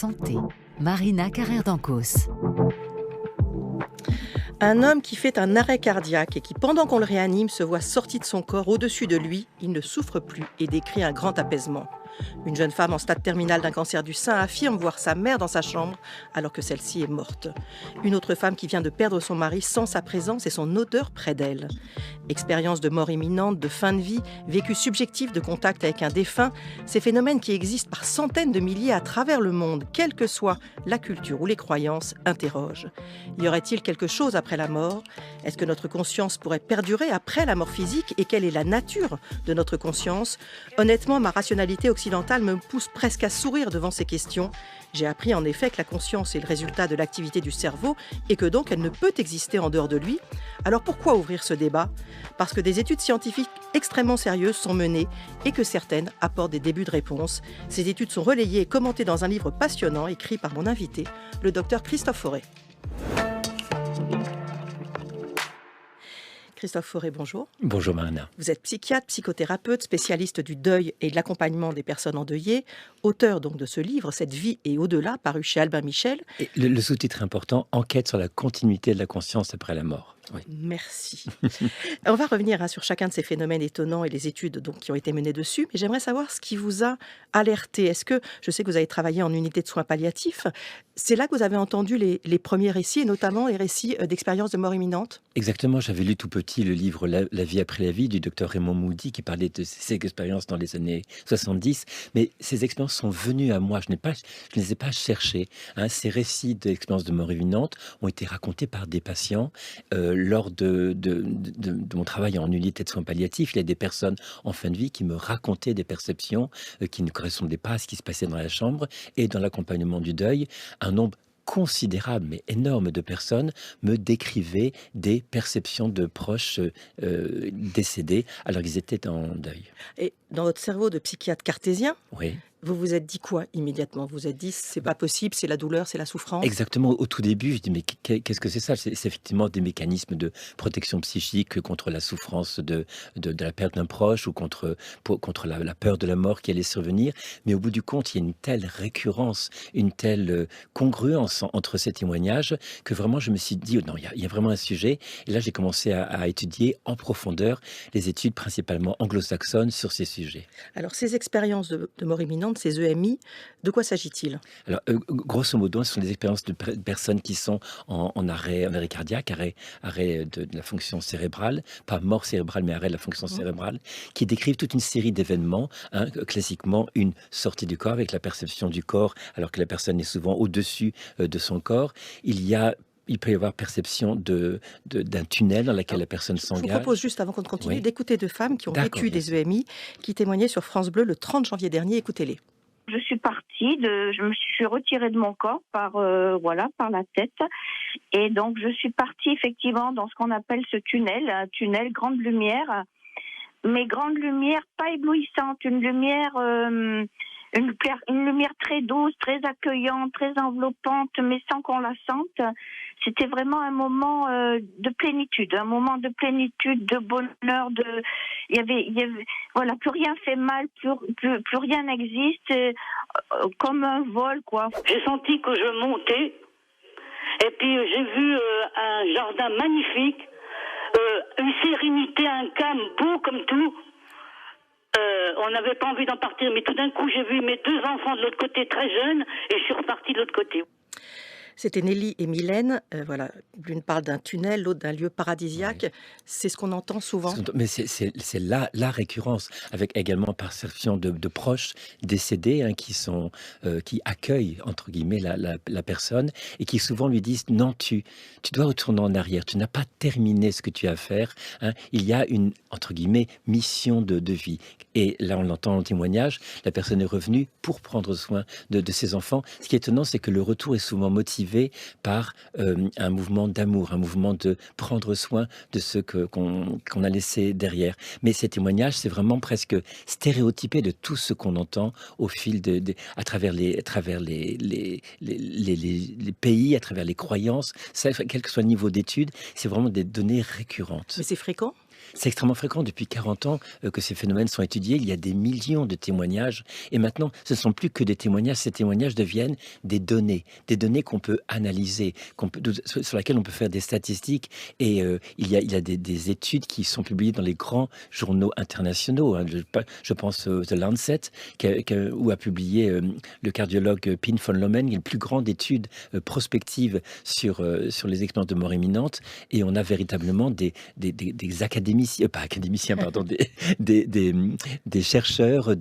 santé. Marina Carrère-Dancos. Un homme qui fait un arrêt cardiaque et qui, pendant qu'on le réanime, se voit sorti de son corps au-dessus de lui, il ne souffre plus et décrit un grand apaisement. Une jeune femme en stade terminal d'un cancer du sein affirme voir sa mère dans sa chambre alors que celle-ci est morte. Une autre femme qui vient de perdre son mari sent sa présence et son odeur près d'elle. Expérience de mort imminente, de fin de vie, vécu subjectif de contact avec un défunt, ces phénomènes qui existent par centaines de milliers à travers le monde, quelle que soit la culture ou les croyances, interrogent. Y aurait-il quelque chose après la mort ? Est-ce que notre conscience pourrait perdurer après la mort physique ? Et quelle est la nature de notre conscience ? Honnêtement, ma rationalité occidentale me pousse presque à sourire devant ces questions. J'ai appris en effet que la conscience est le résultat de l'activité du cerveau et que donc elle ne peut exister en dehors de lui. Alors pourquoi ouvrir ce débat ? Parce que des études scientifiques extrêmement sérieuses sont menées et que certaines apportent des débuts de réponse. Ces études sont relayées et commentées dans un livre passionnant écrit par mon invité, le docteur Christophe Fauré. Christophe Fauré, bonjour. Bonjour Marina. Vous êtes psychiatre, psychothérapeute, spécialiste du deuil et de l'accompagnement des personnes endeuillées, auteur donc de ce livre, Cette vie et au-delà, paru chez Albin Michel. Et le sous-titre important, Enquête sur la continuité de la conscience après la mort. Oui. Merci. On va revenir sur chacun de ces phénomènes étonnants et les études donc, qui ont été menées dessus, mais j'aimerais savoir ce qui vous a alerté. Est-ce que, je sais que vous avez travaillé en unité de soins palliatifs, c'est là que vous avez entendu les premiers récits, et notamment les récits d'expériences de mort imminente ? Exactement, j'avais lu tout petit le livre La vie après la vie du docteur Raymond Moody qui parlait de ses expériences dans les années 70, mais ces expériences sont venues à moi, je ne les ai pas cherchées. Ces récits d'expériences de mort imminente ont été racontés par des patients lors de mon travail en unité de soins palliatifs. Il y a des personnes en fin de vie qui me racontaient des perceptions qui ne correspondaient pas à ce qui se passait dans la chambre, et dans l'accompagnement du deuil, un nombre considérable, mais énorme de personnes me décrivaient des perceptions de proches décédés alors qu'ils étaient en deuil. Et dans votre cerveau de psychiatre cartésien, Oui. vous vous êtes dit quoi immédiatement ? Vous vous êtes dit, c'est pas possible, c'est la douleur, c'est la souffrance ? Exactement, au tout début, je dis mais qu'est-ce que c'est ça ? C'est effectivement des mécanismes de protection psychique contre la souffrance de la perte d'un proche ou contre la peur de la mort qui allait survenir. Mais au bout du compte, il y a une telle récurrence, une telle congruence entre ces témoignages que vraiment je me suis dit, non, il y a vraiment un sujet. Et là, j'ai commencé à étudier en profondeur les études principalement anglo-saxonnes sur ces sujets. Alors, ces expériences de mort imminente, ces EMI, de quoi s'agit-il ? Alors, grosso modo, ce sont des expériences de personnes qui sont en arrêt cardiaque, arrêt de la fonction cérébrale, pas mort cérébrale, mais arrêt de la fonction cérébrale, qui décrivent toute une série d'événements, classiquement une sortie du corps avec la perception du corps, alors que la personne est souvent au-dessus de son corps. Il peut y avoir perception d'un tunnel dans lequel la personne s'engage. Je vous propose juste, avant qu'on continue, Oui. d'écouter deux femmes qui ont vécu des EMI, qui témoignaient sur France Bleu le 30 janvier dernier. Écoutez-les. Je suis partie, je me suis retirée de mon corps par la tête, et donc je suis partie effectivement dans ce qu'on appelle ce tunnel, un tunnel grande lumière, mais grande lumière pas éblouissante, une lumière très douce, très accueillante, très enveloppante, mais sans qu'on la sente. C'était vraiment un moment de plénitude, de bonheur, il y avait voilà, plus rien fait mal, plus rien n'existe, comme un vol, quoi. J'ai senti que je montais, et puis j'ai vu un jardin magnifique, une sérénité, un calme beau comme tout. On n'avait pas envie d'en partir, mais tout d'un coup, j'ai vu mes deux enfants de l'autre côté très jeunes, et je suis repartie de l'autre côté. C'était Nelly et Mylène. Voilà, l'une parle d'un tunnel, l'autre d'un lieu paradisiaque. Oui. C'est ce qu'on entend souvent. Mais c'est la récurrence, avec également perception de proches décédés qui accueillent, entre guillemets, la personne, et qui souvent lui disent « Non, tu dois retourner en arrière, tu n'as pas terminé ce que tu as à faire. Il y a une, entre guillemets, mission de vie. » Et là, on l'entend en témoignage, la personne est revenue pour prendre soin de ses enfants. Ce qui est étonnant, c'est que le retour est souvent motivé par un mouvement d'amour, un mouvement de prendre soin de ce qu'on a laissé derrière. Mais ces témoignages, c'est vraiment presque stéréotypé de tout ce qu'on entend au fil à travers les pays, à travers les croyances, quel que soit le niveau d'études, c'est vraiment des données récurrentes. Mais c'est fréquent ? C'est extrêmement fréquent depuis 40 ans que ces phénomènes sont étudiés. Il y a des millions de témoignages. Et maintenant, ce ne sont plus que des témoignages. Ces témoignages deviennent des données qu'on peut analyser, sur lesquelles on peut faire des statistiques. Et il y a des études qui sont publiées dans les grands journaux internationaux. Hein. Je pense The Lancet, où a publié le cardiologue Pim von Lomen, une plus grande étude prospective sur les expériences de mort imminente. Et on a véritablement des académiciens, pas académiciens, pardon, des chercheurs,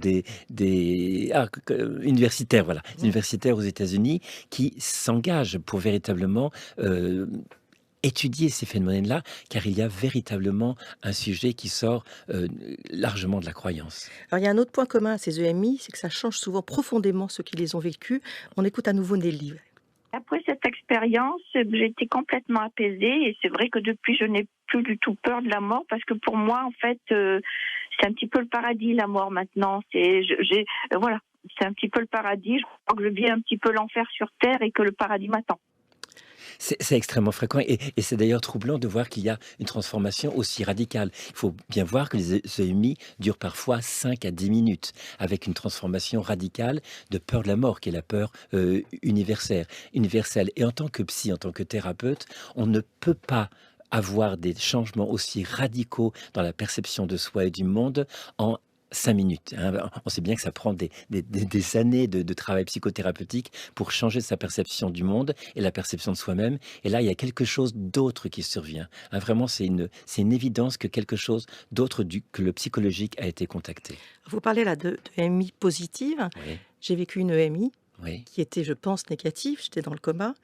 universitaires, voilà, universitaires aux États-Unis qui s'engagent pour véritablement étudier ces phénomènes-là, car il y a véritablement un sujet qui sort largement de la croyance. Alors, il y a un autre point commun à ces EMI, c'est que ça change souvent profondément ceux qui les ont vécus. On écoute à nouveau Nelly. Après cette expérience, j'ai été complètement apaisée et c'est vrai que depuis, je n'ai plus du tout peur de la mort parce que pour moi, en fait, c'est un petit peu le paradis, la mort maintenant. Voilà, c'est un petit peu le paradis. Je crois que je vis un petit peu l'enfer sur Terre et que le paradis m'attend. C'est extrêmement fréquent et c'est d'ailleurs troublant de voir qu'il y a une transformation aussi radicale. Il faut bien voir que les EMI durent parfois 5 à 10 minutes avec une transformation radicale de peur de la mort qui est la peur universelle. Et en tant que psy, en tant que thérapeute, on ne peut pas avoir des changements aussi radicaux dans la perception de soi et du monde en 5 minutes. Hein. On sait bien que ça prend des années de travail psychothérapeutique pour changer sa perception du monde et la perception de soi-même. Et là, il y a quelque chose d'autre qui survient. Hein, vraiment, c'est une évidence que quelque chose d'autre que le psychologique a été contacté. Vous parlez là de EMI positive. Oui. J'ai vécu une EMI Oui. qui était, je pense, négative. J'étais dans le coma.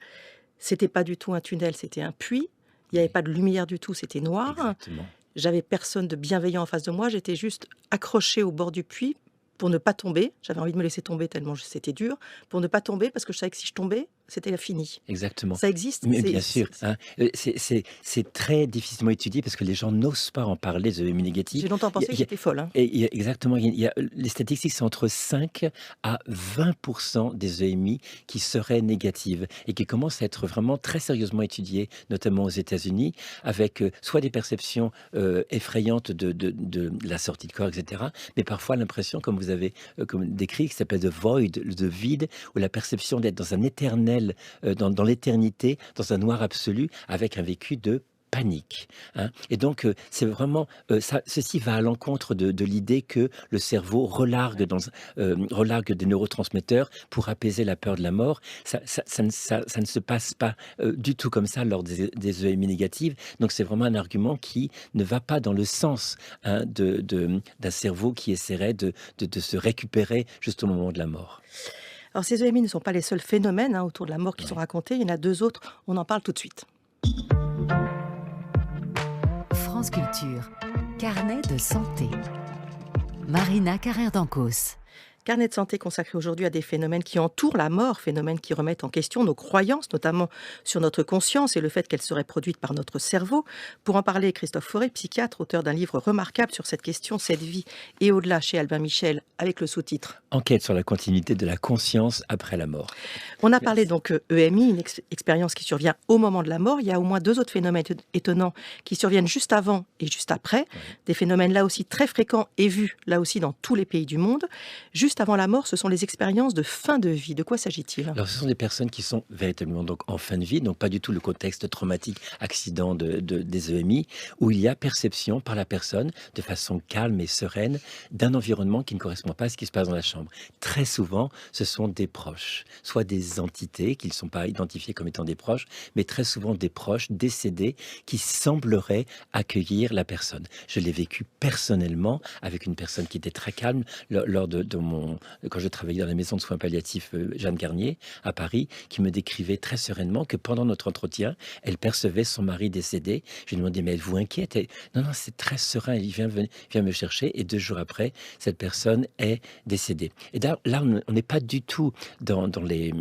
C'était pas du tout un tunnel, c'était un puits. Il n'y avait pas de lumière du tout, c'était noir. Exactement. J'avais personne de bienveillant en face de moi. J'étais juste accrochée au bord du puits pour ne pas tomber. J'avais envie de me laisser tomber tellement c'était dur. Pour ne pas tomber, parce que je savais que si je tombais, c'était fini. Exactement. Ça existe. Mais bien sûr. Hein, c'est très difficilement étudié parce que les gens n'osent pas en parler de EMI négatif. J'ai longtemps pensé que j'étais folle. Hein. Et exactement. Les statistiques, c'est entre 5 à 20% des EMI qui seraient négatives et qui commencent à être vraiment très sérieusement étudiées, notamment aux États-Unis, avec soit des perceptions effrayantes de la sortie de corps, etc. Mais parfois l'impression, comme vous avez décrit, qui s'appelle the void, le vide, ou la perception d'être dans un éternel, dans l'éternité, dans un noir absolu, avec un vécu de panique. Hein. Et donc, c'est vraiment ceci va à l'encontre de l'idée que le cerveau relargue des neurotransmetteurs pour apaiser la peur de la mort. Ça ne se passe pas du tout comme ça lors des EMI négatives. Donc, c'est vraiment un argument qui ne va pas dans le sens hein, d'un cerveau qui essaierait de se récupérer juste au moment de la mort. Alors, ces EMI ne sont pas les seuls phénomènes autour de la mort qui sont racontés. Il y en a 2 autres. On en parle tout de suite. France Culture, carnet de santé. Marina Carrère-Dancos. Carnet de santé consacré aujourd'hui à des phénomènes qui entourent la mort, phénomènes qui remettent en question nos croyances, notamment sur notre conscience et le fait qu'elle serait produite par notre cerveau. Pour en parler, Christophe Fauré, psychiatre, auteur d'un livre remarquable sur cette question, Cette vie et au-delà, chez Albin Michel, avec le sous-titre Enquête sur la continuité de la conscience après la mort. On a parlé donc EMI, une expérience qui survient au moment de la mort. Il y a au moins 2 autres phénomènes étonnants qui surviennent juste avant et juste après. Des phénomènes là aussi très fréquents et vus là aussi dans tous les pays du monde. Juste avant la mort, ce sont les expériences de fin de vie. De quoi s'agit-il ? Alors, ce sont des personnes qui sont véritablement donc en fin de vie, donc pas du tout le contexte traumatique, accident des EMI, où il y a perception par la personne, de façon calme et sereine, d'un environnement qui ne correspond pas à ce qui se passe dans la chambre. Très souvent, ce sont des proches, soit des entités qui ne sont pas identifiées comme étant des proches, mais très souvent des proches décédés qui sembleraient accueillir la personne. Je l'ai vécu personnellement avec une personne qui était très calme lors quand je travaillais dans la maison de soins palliatifs Jeanne Garnier à Paris, qui me décrivait très sereinement que pendant notre entretien, elle percevait son mari décédé. Je lui demandais, mais êtes-vous inquiète ? Non, c'est très serein, il vient me chercher et 2 jours après, cette personne est décédée. Et là on n'est pas du tout dans les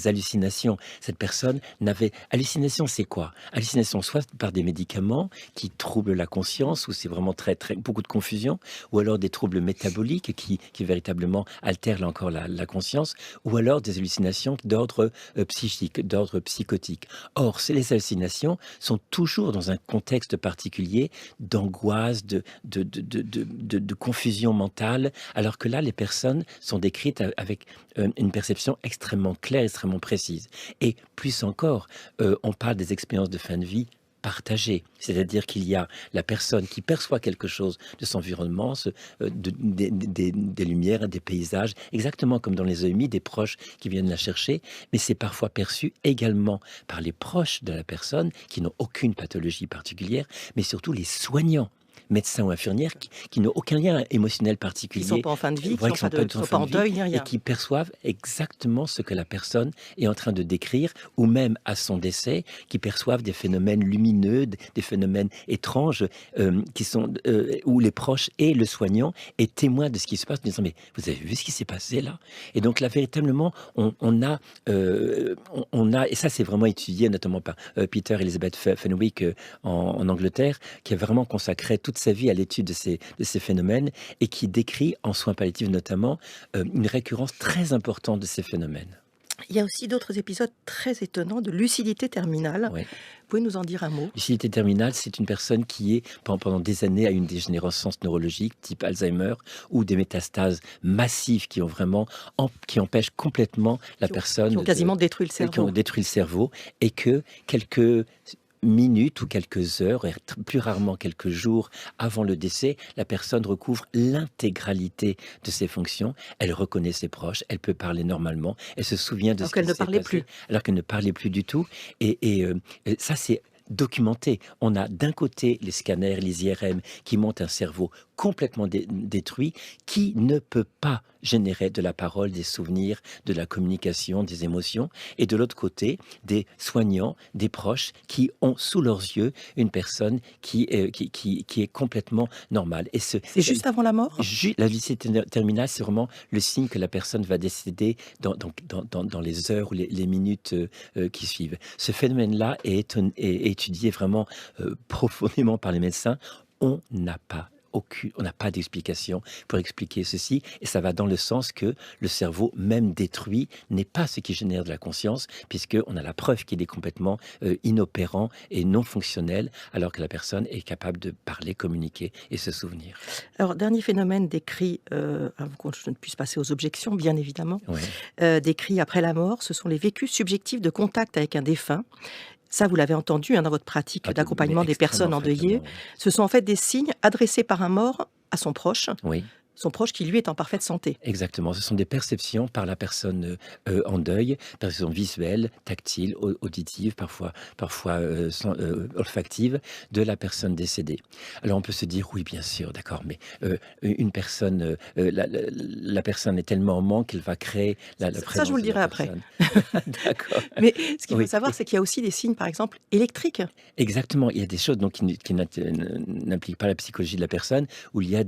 hallucinations. Cette personne n'avait... Hallucination, c'est quoi ? Hallucination, soit par des médicaments qui troublent la conscience, où c'est vraiment beaucoup de confusion, ou alors des troubles métaboliques qui véritablement véritablement altèrent là encore la conscience, ou alors des hallucinations d'ordre psychique, d'ordre psychotique. Or, les hallucinations sont toujours dans un contexte particulier d'angoisse, de confusion mentale, alors que là, les personnes sont décrites avec une perception extrêmement claire, extrêmement précise. Et plus encore, on parle des expériences de fin de vie partagées, c'est-à-dire qu'il y a la personne qui perçoit quelque chose de son environnement, des lumières, des paysages, exactement comme dans les EMI, des proches qui viennent la chercher, mais c'est parfois perçu également par les proches de la personne qui n'ont aucune pathologie particulière, mais surtout les soignants, médecins ou infirmières qui n'ont aucun lien émotionnel particulier. Qui ne sont pas en fin de vie, qui ne sont pas en deuil ni rien. Et qui perçoivent exactement ce que la personne est en train de décrire, ou même à son décès, qui perçoivent des phénomènes lumineux, des phénomènes étranges, qui sont, où les proches et le soignant est témoin de ce qui se passe, en disant « mais vous avez vu ce qui s'est passé là ?» Et donc là, véritablement, on a, et ça c'est vraiment étudié notamment par Peter Elizabeth Fenwick en Angleterre, qui a vraiment consacré toute sa vie à l'étude de ces phénomènes et qui décrit, en soins palliatifs notamment, une récurrence très importante de ces phénomènes. Il y a aussi d'autres épisodes très étonnants de lucidité terminale. Oui. Vous pouvez nous en dire un mot? Lucidité terminale, c'est une personne qui est pendant des années à une dégénérescence neurologique type Alzheimer ou des métastases massives qui empêchent complètement la personne... Qui ont quasiment détruit le cerveau. Qui ont détruit le cerveau et que quelques minutes ou quelques heures, et plus rarement quelques jours avant le décès, la personne recouvre l'intégralité de ses fonctions. Elle reconnaît ses proches, elle peut parler normalement, elle se souvient de ce qui s'est passé. Alors qu'elle ne parlait plus du tout. Et ça, c'est documenté. On a d'un côté les scanners, les IRM qui montrent un cerveau complètement détruit, qui ne peut pas générer de la parole, des souvenirs, de la communication, des émotions, et de l'autre côté, des soignants, des proches qui ont sous leurs yeux une personne qui est complètement normale. Et c'est juste avant la mort? La lucidité terminale, c'est vraiment le signe que la personne va décéder dans les heures ou les minutes qui suivent. Ce phénomène-là est étudié vraiment profondément par les médecins. On n'a pas d'explication pour expliquer ceci, et ça va dans le sens que le cerveau, même détruit, n'est pas ce qui génère de la conscience, puisqu'on a la preuve qu'il est complètement inopérant et non fonctionnel, alors que la personne est capable de parler, communiquer et se souvenir. Alors, dernier phénomène décrit, avant que je ne puisse passer aux objections, bien évidemment, décrit après la mort, ce sont les vécus subjectifs de contact avec un défunt. Ça, vous l'avez entendu dans votre pratique d'accompagnement des personnes endeuillées. Oui. Ce sont en fait des signes adressés par un mort à son proche. Oui. Son proche qui, lui, est en parfaite santé. Exactement. Ce sont des perceptions par la personne en deuil, perceptions visuelles, tactiles, auditives, parfois olfactives, de la personne décédée. Alors, on peut se dire, oui, bien sûr, d'accord, mais une personne, la personne est tellement en manque qu'elle va créer la présence. Ça, je vous le dirai après. D'accord. Mais ce qu'il faut savoir, c'est qu'il y a aussi des signes, par exemple, électriques. Exactement. Il y a des choses donc, qui n'impliquent pas la psychologie de la personne, où il y a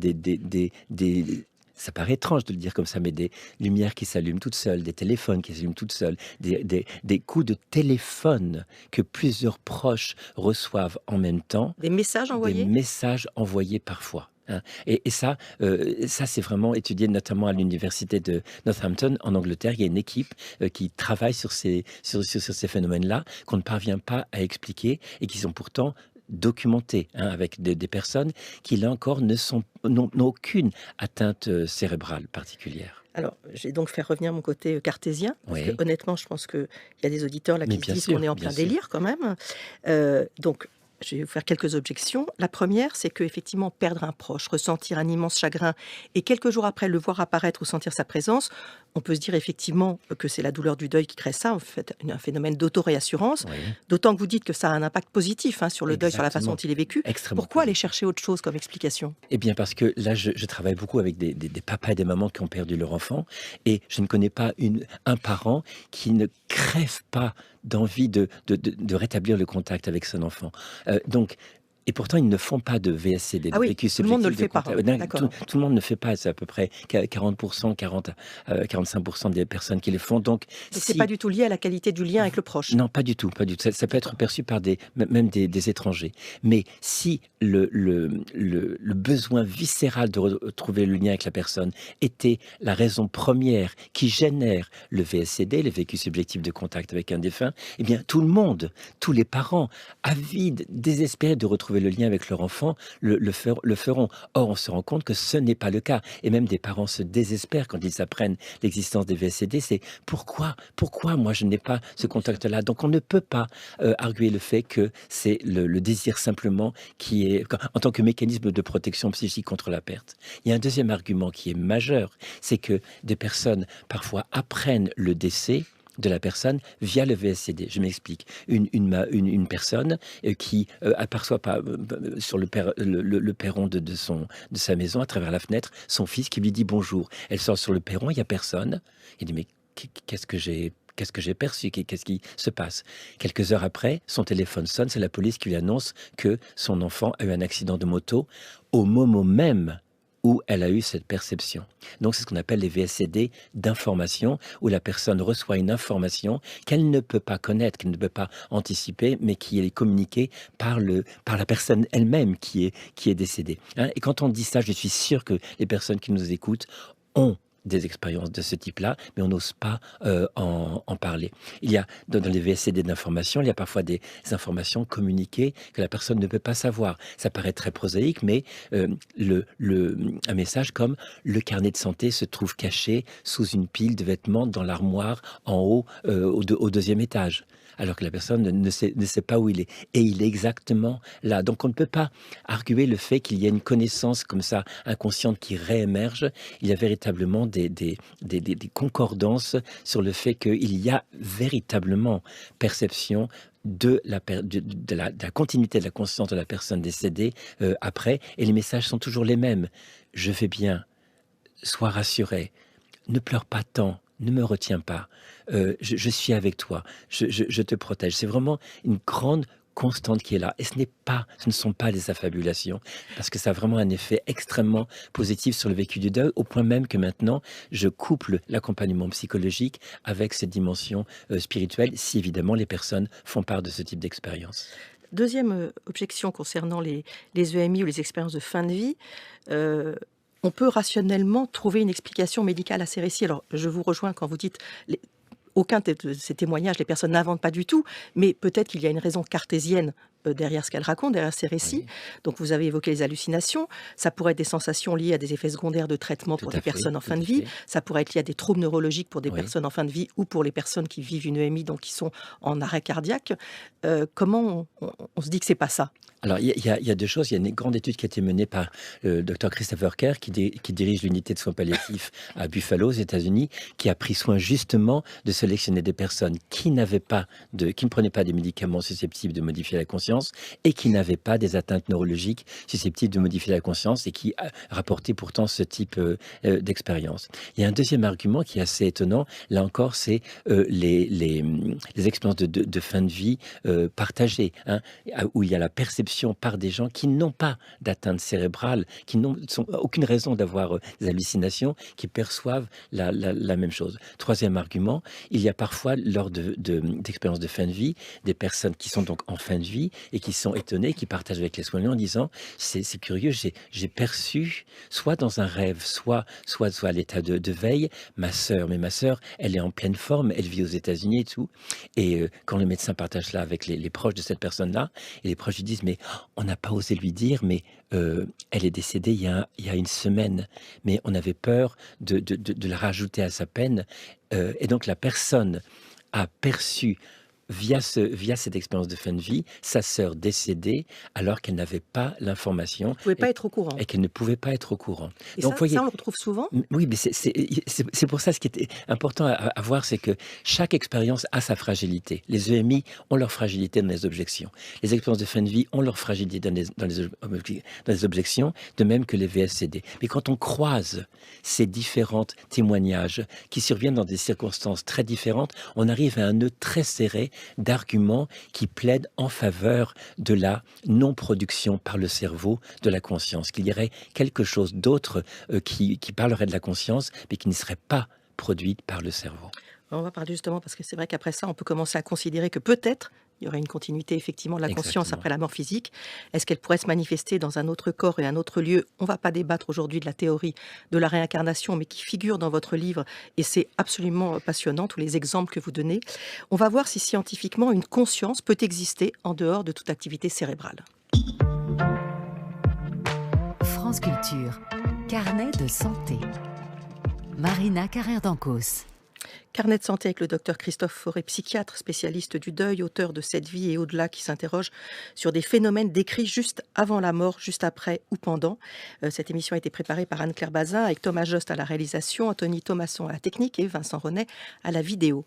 ça paraît étrange de le dire comme ça, mais des lumières qui s'allument toutes seules, des téléphones qui s'allument toutes seules, des coups de téléphone que plusieurs proches reçoivent en même temps. Des messages envoyés ? Des messages envoyés parfois. Hein. Et ça c'est vraiment étudié notamment à l'université de Northampton en Angleterre. Il y a une équipe qui travaille sur ces phénomènes-là qu'on ne parvient pas à expliquer et qui sont pourtant documentés, avec des personnes qui, là encore, n'ont aucune atteinte cérébrale particulière. Alors, j'ai donc fait revenir mon côté cartésien, parce que honnêtement, je pense qu'il y a des auditeurs là qui se disent qu'on est en plein délire quand même. Donc, je vais vous faire quelques objections. La première, c'est qu'effectivement, perdre un proche, ressentir un immense chagrin, et quelques jours après le voir apparaître ou sentir sa présence, on peut se dire effectivement que c'est la douleur du deuil qui crée ça, en fait, un phénomène d'autoréassurance. Oui. D'autant que vous dites que ça a un impact positif sur le deuil, sur la façon dont il est vécu. Pourquoi aller chercher autre chose comme explication ? Eh bien, parce que là, je travaille beaucoup avec des papas et des mamans qui ont perdu leur enfant, et je ne connais pas un parent qui ne crève pas d'envie de rétablir le contact avec son enfant. Donc, Et pourtant, ils ne font pas de VSCD, de Ah oui, vécu tout le monde ne le subjectif fait de pas. contact. Non, D'accord. tout le monde ne le fait pas. C'est à peu près 40%, 45% des personnes qui le font. Donc, Donc c'est pas si du tout lié à la qualité du lien avec le proche. non, pas du tout, pas du tout. Ça peut être D'accord. perçu par même des étrangers. Mais si le besoin viscéral de retrouver le lien avec la personne était la raison première qui génère le VSCD, le vécu subjectif de contact avec un défunt, eh bien, tout le monde, tous les parents, avides, désespérés de retrouver le lien avec leur enfant, le feront. Or, on se rend compte que ce n'est pas le cas. Et même des parents se désespèrent quand ils apprennent l'existence des VSCD. C'est pourquoi moi je n'ai pas ce contact-là. Donc on ne peut pas arguer le fait que c'est le désir simplement qui est, en tant que mécanisme de protection psychique contre la perte. Il y a un deuxième argument qui est majeur, c'est que des personnes parfois apprennent le décès de la personne via le VSCD. Je m'explique. Une personne qui aperçoit pas sur le perron de sa maison, à travers la fenêtre, son fils qui lui dit bonjour. Elle sort sur le perron, il n'y a personne. Il dit mais qu'est-ce que j'ai perçu? Qu'est-ce qui se passe? Quelques heures après, son téléphone sonne, c'est la police qui lui annonce que son enfant a eu un accident de moto au moment même où elle a eu cette perception. Donc, c'est ce qu'on appelle les VSCD d'information, où la personne reçoit une information qu'elle ne peut pas connaître, qu'elle ne peut pas anticiper, mais qui est communiquée par la personne elle-même qui est décédée. Hein. Et quand on dit ça, je suis sûr que les personnes qui nous écoutent ont des expériences de ce type-là, mais on n'ose pas en parler. Il y a, dans les VSCD d'information, il y a parfois des informations communiquées que la personne ne peut pas savoir. Ça paraît très prosaïque, mais un message comme « le carnet de santé se trouve caché sous une pile de vêtements dans l'armoire en haut, au deuxième étage ». Alors que la personne ne sait pas où il est. Et il est exactement là. Donc on ne peut pas arguer le fait qu'il y a une connaissance comme ça, inconsciente, qui réémerge. Il y a véritablement des concordances sur le fait qu'il y a véritablement perception de la continuité de la conscience de la personne décédée après. Et les messages sont toujours les mêmes. Je vais bien, sois rassuré, ne pleure pas tant. Ne me retiens pas, je suis avec toi, je te protège. C'est vraiment une grande constante qui est là. Et ce ne sont pas des affabulations, parce que ça a vraiment un effet extrêmement positif sur le vécu du deuil, au point même que maintenant, je couple l'accompagnement psychologique avec cette dimension spirituelle, si évidemment les personnes font part de ce type d'expérience. Deuxième objection concernant les EMI ou les expériences de fin de vie. On peut rationnellement trouver une explication médicale à ces récits. Alors, je vous rejoins quand vous dites aucun de ces témoignages, les personnes n'inventent pas du tout, mais peut-être qu'il y a une raison cartésienne derrière ce qu'elles racontent, derrière ces récits. Oui. Donc, vous avez évoqué les hallucinations. Ça pourrait être des sensations liées à des effets secondaires de traitement pour des personnes en fin de vie. Ça pourrait être lié à des troubles neurologiques pour des personnes en fin de vie ou pour les personnes qui vivent une EMI, donc qui sont en arrêt cardiaque. Comment on se dit que c'est pas ça? Alors, il y a deux choses. Il y a une grande étude qui a été menée par le Dr Christopher Kerr, qui dirige l'unité de soins palliatifs à Buffalo, aux États-Unis, qui a pris soin justement de sélectionner des personnes qui ne prenaient pas des médicaments susceptibles de modifier la conscience et qui n'avaient pas des atteintes neurologiques susceptibles de modifier la conscience et qui rapportaient pourtant ce type d'expérience. Il y a un deuxième argument qui est assez étonnant. Là encore, c'est les expériences de fin de vie partagées, hein, où il y a la perception par des gens qui n'ont pas d'atteinte cérébrale, qui n'ont aucune raison d'avoir des hallucinations, qui perçoivent la même chose. Troisième argument, il y a parfois, lors d'expériences de fin de vie, des personnes qui sont donc en fin de vie et qui sont étonnées, qui partagent avec les soignants en disant « c'est curieux, j'ai perçu, soit dans un rêve, soit à l'état de veille, ma sœur, elle est en pleine forme, elle vit aux États-Unis et tout. » Et quand le médecin partage cela avec les proches de cette personne-là, et les proches lui disent « mais on n'a pas osé lui dire, mais elle est décédée il y a une semaine, mais on avait peur de la rajouter à sa peine. » Et donc la personne a perçu via cette expérience de fin de vie, sa sœur décédée alors qu'elle n'avait pas l'information. Elle ne pouvait pas être au courant. Et qu'elle ne pouvait pas être au courant. Et donc, ça, on le retrouve souvent. Oui, mais c'est pour ça, ce qui est important à voir, c'est que chaque expérience a sa fragilité. Les EMI ont leur fragilité dans les objections. Les expériences de fin de vie ont leur fragilité dans les objections, de même que les VSCD. Mais quand on croise ces différents témoignages qui surviennent dans des circonstances très différentes, on arrive à un nœud très serré d'arguments qui plaident en faveur de la non-production par le cerveau de la conscience, qu'il y aurait quelque chose d'autre qui parlerait de la conscience, mais qui ne serait pas produite par le cerveau. On va parler justement, parce que c'est vrai qu'après ça, on peut commencer à considérer que peut-être il y aurait une continuité effectivement de la conscience Exactement. après la mort physique. Est-ce qu'elle pourrait se manifester dans un autre corps et un autre lieu? On ne va pas débattre aujourd'hui de la théorie de la réincarnation, mais qui figure dans votre livre, et c'est absolument passionnant, tous les exemples que vous donnez. On va voir si scientifiquement une conscience peut exister en dehors de toute activité cérébrale. France Culture, carnet de santé. Marina Carrère-Dancos. Carnet de santé avec le docteur Christophe Fauré, psychiatre, spécialiste du deuil, auteur de Cette vie et au-delà, qui s'interroge sur des phénomènes décrits juste avant la mort, juste après ou pendant. Cette émission a été préparée par Anne-Claire Bazin avec Thomas Jost à la réalisation, Anthony Thomasson à la technique et Vincent Renet à la vidéo.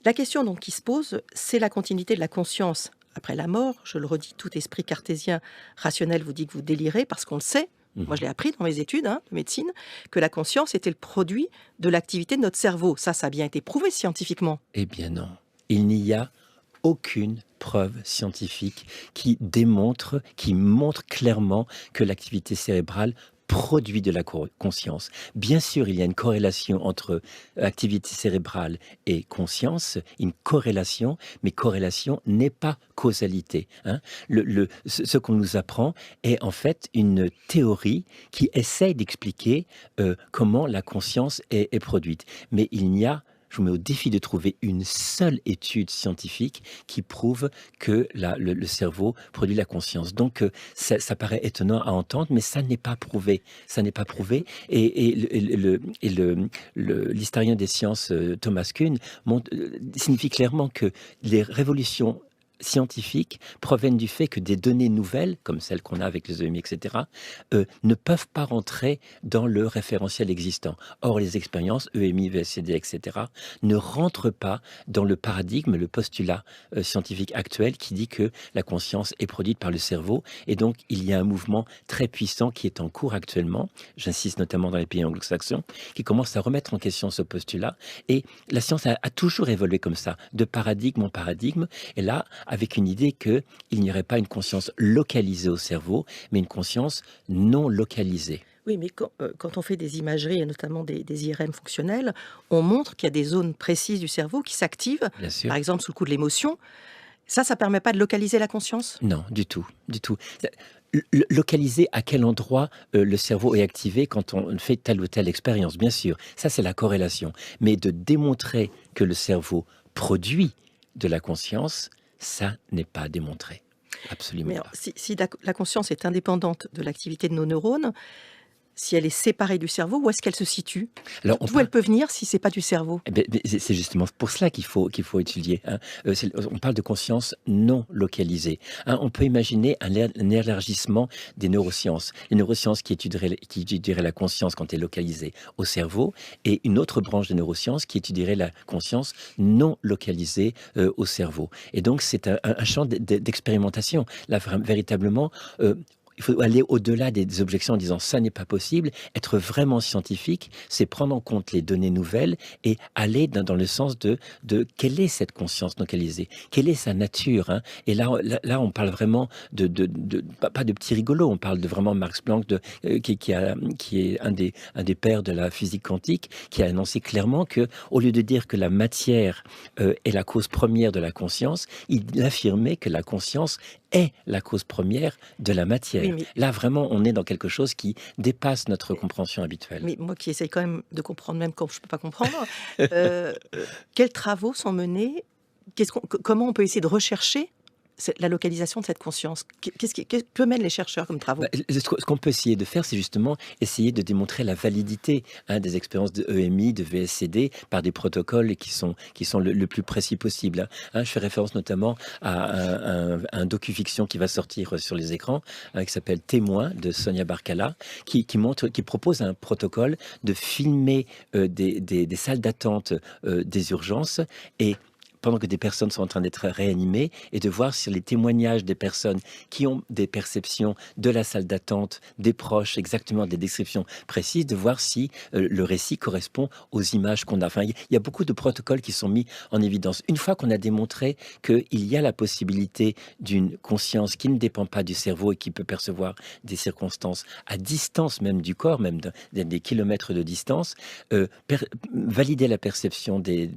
La question donc qui se pose, c'est la continuité de la conscience après la mort. Je le redis, tout esprit cartésien rationnel vous dit que vous délirez parce qu'on le sait. Moi, je l'ai appris dans mes études de médecine, que la conscience était le produit de l'activité de notre cerveau. Ça a bien été prouvé scientifiquement. Eh bien non, il n'y a aucune preuve scientifique qui montre clairement que l'activité cérébrale produit de la conscience. Bien sûr, il y a une corrélation entre activité cérébrale et conscience, une corrélation, mais corrélation n'est pas causalité. Ce qu'on nous apprend est en fait une théorie qui essaie d'expliquer comment la conscience est produite. Mais je vous mets au défi de trouver une seule étude scientifique qui prouve que le cerveau produit la conscience. Donc, ça paraît étonnant à entendre, mais ça n'est pas prouvé. Ça n'est pas prouvé. Et l'historien des sciences, Thomas Kuhn, signifie clairement que les révolutions scientifiques proviennent du fait que des données nouvelles, comme celles qu'on a avec les EMI, etc., ne peuvent pas rentrer dans le référentiel existant. Or, les expériences, EMI, VSCD, etc., ne rentrent pas dans le paradigme, le postulat scientifique actuel qui dit que la conscience est produite par le cerveau. Et donc, il y a un mouvement très puissant qui est en cours actuellement, j'insiste notamment dans les pays anglo-saxons, qui commence à remettre en question ce postulat. Et la science a toujours évolué comme ça, de paradigme en paradigme. Et là, avec une idée qu'il n'y aurait pas une conscience localisée au cerveau, mais une conscience non localisée. Oui, mais quand on fait des imageries, et notamment des IRM fonctionnels, on montre qu'il y a des zones précises du cerveau qui s'activent, par exemple sous le coup de l'émotion. Ça ne permet pas de localiser la conscience? Non, du tout, du tout. Localiser à quel endroit le cerveau est activé quand on fait telle ou telle expérience, bien sûr. Ça, c'est la corrélation. Mais de démontrer que le cerveau produit de la conscience, ça n'est pas démontré. Absolument Mais pas. Si la conscience est indépendante de l'activité de nos neurones, si elle est séparée du cerveau, où est-ce qu'elle se situe? D'où elle peut venir si c'est pas du cerveau? C'est justement pour cela qu'il faut étudier. On parle de conscience non localisée. On peut imaginer un élargissement des neurosciences. Les neurosciences qui étudieraient la conscience quand elle est localisée au cerveau, et une autre branche des neurosciences qui étudierait la conscience non localisée au cerveau. Et donc c'est un champ d'expérimentation. Là, véritablement, il faut aller au-delà des objections en disant ça n'est pas possible. Être vraiment scientifique, c'est prendre en compte les données nouvelles et aller dans le sens de quelle est cette conscience localisée, quelle est sa nature. Et là, on parle vraiment pas de petits rigolos, on parle de vraiment Max Planck, qui est un des pères de la physique quantique, qui a annoncé clairement que, au lieu de dire que la matière est la cause première de la conscience, il affirmait que la conscience est la cause première de la matière. Oui, là, vraiment, on est dans quelque chose qui dépasse notre compréhension habituelle. Mais moi qui essaye quand même de comprendre, même quand je ne peux pas comprendre, quels travaux sont menés? Comment on peut essayer de rechercher la localisation de cette conscience? Que mènent les chercheurs comme travaux? Ce qu'on peut essayer de faire, c'est justement essayer de démontrer la validité des expériences de EMI, de VSCD, par des protocoles qui sont le plus précis possible. Je fais référence notamment à un docu-fiction qui va sortir sur les écrans, qui s'appelle Témoin, de Sonia Barkala, qui propose un protocole de filmer des salles d'attente des urgences et pendant que des personnes sont en train d'être réanimées, et de voir sur les témoignages des personnes qui ont des perceptions de la salle d'attente, des proches, exactement des descriptions précises, de voir si le récit correspond aux images qu'on a. Enfin, il y a beaucoup de protocoles qui sont mis en évidence. Une fois qu'on a démontré qu'il y a la possibilité d'une conscience qui ne dépend pas du cerveau et qui peut percevoir des circonstances à distance même du corps, même des kilomètres de distance, valider la perception des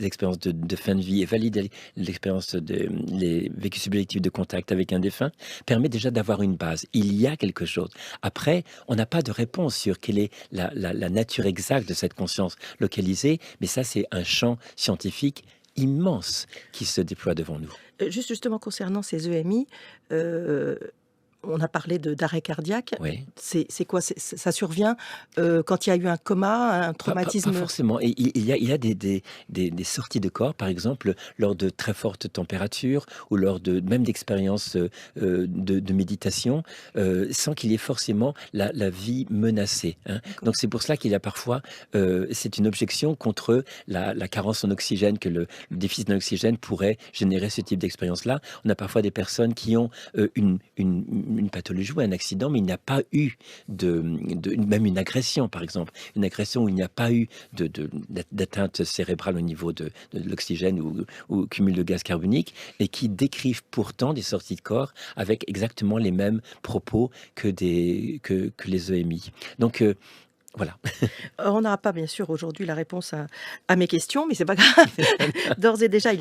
expériences de fin de vie et valider l'expérience les vécus subjectifs de contact avec un défunt permet déjà d'avoir une base. Il y a quelque chose. Après, on n'a pas de réponse sur quelle est la nature exacte de cette conscience localisée, mais ça, c'est un champ scientifique immense qui se déploie devant nous. Justement, concernant ces EMI, on a parlé d'arrêt cardiaque. Oui. C'est quoi? Ça survient quand il y a eu un coma, un traumatisme? Pas forcément. Et il y a des sorties de corps, par exemple, lors de très fortes températures ou lors même d'expériences de méditation, sans qu'il y ait forcément la vie menacée. Hein. Donc c'est pour cela qu'il y a parfois, c'est une objection contre la carence en oxygène, que le déficit en oxygène pourrait générer ce type d'expérience-là. On a parfois des personnes qui ont une pathologie ou un accident, mais il n'y a pas eu même une agression, par exemple. Une agression où il n'y a pas eu d'atteinte cérébrale au niveau de l'oxygène ou cumul de gaz carbonique, et qui décrivent pourtant des sorties de corps avec exactement les mêmes propos que les EMI. Donc, voilà. On n'aura pas, bien sûr, aujourd'hui la réponse à mes questions, mais c'est pas grave. D'ores et déjà, il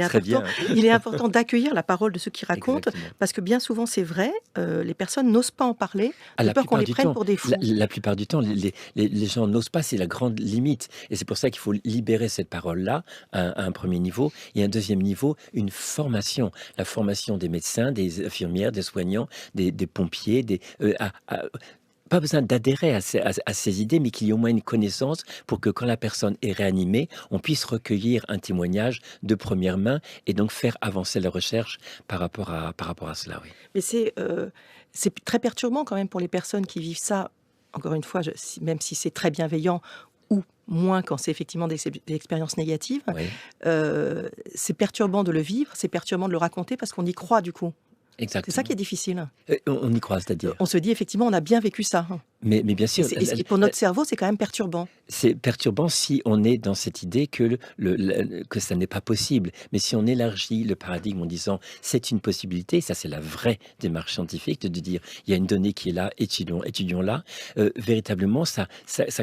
est important d'accueillir la parole de ceux qui racontent, Exactement. parce que bien souvent, c'est vrai, les personnes n'osent pas en parler, de peur qu'on les prenne pour des fous. La plupart du temps, les gens n'osent pas, c'est la grande limite. Et c'est pour ça qu'il faut libérer cette parole-là à un premier niveau. Et à un deuxième niveau, une formation. La formation des médecins, des infirmières, des soignants, des pompiers, pas besoin d'adhérer à ces idées, mais qu'il y ait au moins une connaissance pour que quand la personne est réanimée, on puisse recueillir un témoignage de première main et donc faire avancer la recherche par rapport à cela. Oui. Mais c'est très perturbant quand même pour les personnes qui vivent ça. Encore une fois, même si c'est très bienveillant, ou moins quand c'est effectivement des expériences négatives, Oui. C'est perturbant de le vivre, c'est perturbant de le raconter parce qu'on y croit du coup. Exactement. C'est ça qui est difficile. On y croit, c'est-à-dire. On se dit effectivement, on a bien vécu ça. Mais bien sûr. Et pour notre cerveau, c'est quand même perturbant. C'est perturbant si on est dans cette idée que ça n'est pas possible. Mais si on élargit le paradigme en disant c'est une possibilité, ça c'est la vraie démarche scientifique, de dire il y a une donnée qui est là, étudions-la, véritablement ça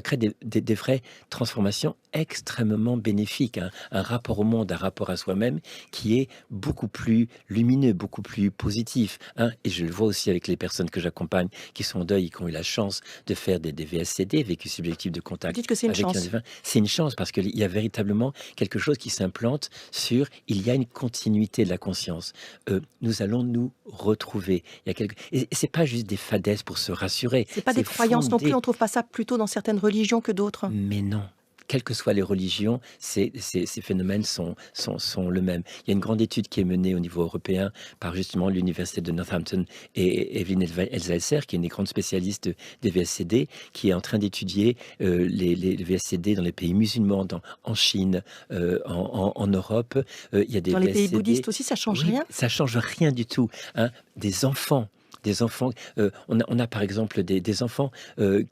crée des vraies transformations extrêmement bénéfiques. Hein. Un rapport au monde, un rapport à soi-même qui est beaucoup plus lumineux, beaucoup plus positif. Hein. Et je le vois aussi avec les personnes que j'accompagne qui sont en deuil et qui ont eu la chance de faire des VSCD, vécu subjectif de contact. Vous dites que c'est une chance. C'est une chance parce qu'il y a véritablement quelque chose qui s'implante il y a une continuité de la conscience. Nous allons nous retrouver. Et c'est pas juste des fadaises pour se rassurer. C'est pas des croyances non plus. On trouve pas ça plutôt dans certaines religions que d'autres. Mais non. Quelles que soient les religions, ces phénomènes sont le même. Il y a une grande étude qui est menée au niveau européen par justement l'université de Northampton et Evelyn Elsässer, qui est une des grandes spécialistes des VSCD, qui est en train d'étudier les VSCD dans les pays musulmans, en Chine, en Europe. Il y a des dans les VSCD, pays bouddhistes aussi, ça change rien. Ça change rien du tout. Hein. Des enfants, on a par exemple des enfants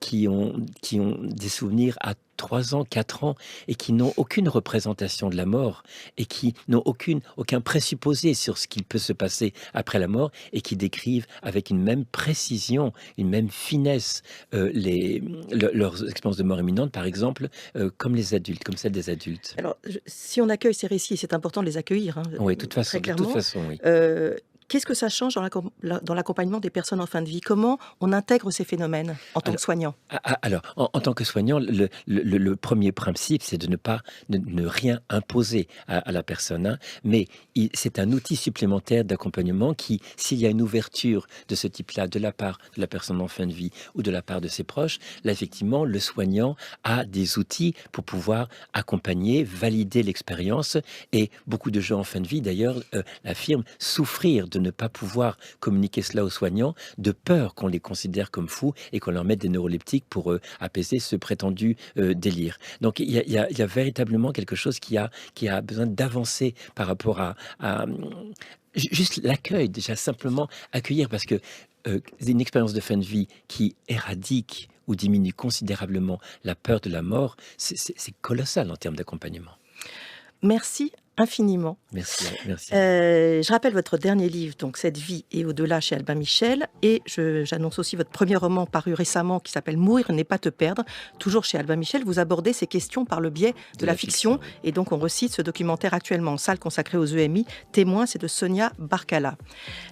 qui ont des souvenirs à 3 ans, 4 ans, et qui n'ont aucune représentation de la mort, et qui n'ont aucun présupposé sur ce qui peut se passer après la mort, et qui décrivent avec une même précision, une même finesse leurs expériences de mort imminente, par exemple, comme celles des adultes. Alors, si on accueille ces récits, c'est important de les accueillir. Hein, oui, de toute façon, oui. Qu'est-ce que ça change dans l'accompagnement des personnes en fin de vie? Comment on intègre ces phénomènes en tant que soignant? Alors, en tant que soignant, le premier principe, c'est de ne rien imposer à la personne. Hein, mais c'est un outil supplémentaire d'accompagnement qui, s'il y a une ouverture de ce type-là de la part de la personne en fin de vie ou de la part de ses proches, là, effectivement, le soignant a des outils pour pouvoir accompagner, valider l'expérience. Et beaucoup de gens en fin de vie, d'ailleurs, affirment souffrir de ne pas pouvoir communiquer cela aux soignants, de peur qu'on les considère comme fous et qu'on leur mette des neuroleptiques pour apaiser ce prétendu délire. Donc il y a véritablement quelque chose qui a besoin d'avancer par rapport à juste l'accueil, déjà simplement accueillir, parce que une expérience de fin de vie qui éradique ou diminue considérablement la peur de la mort, c'est colossal en termes d'accompagnement. Merci infiniment. Merci. Je rappelle votre dernier livre, donc Cette vie et au-delà, chez Albin Michel, et j'annonce aussi votre premier roman paru récemment qui s'appelle Mourir n'est pas te perdre, toujours chez Albin Michel. Vous abordez ces questions par le biais de la fiction, et donc on recite ce documentaire actuellement en salle consacré aux EMI. Témoin, c'est de Sonia Barkala.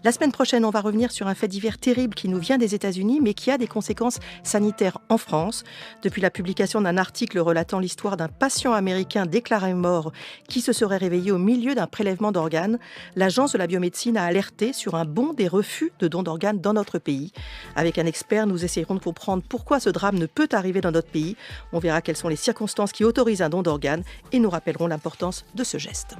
La semaine prochaine, on va revenir sur un fait divers terrible qui nous vient des États-Unis, mais qui a des conséquences sanitaires en France. Depuis la publication d'un article relatant l'histoire d'un patient américain déclaré mort qui se serait réveillé au milieu d'un prélèvement d'organes, l'Agence de la biomédecine a alerté sur un bond des refus de dons d'organes dans notre pays. Avec un expert, nous essayerons de comprendre pourquoi ce drame ne peut arriver dans notre pays. On verra quelles sont les circonstances qui autorisent un don d'organes et nous rappellerons l'importance de ce geste.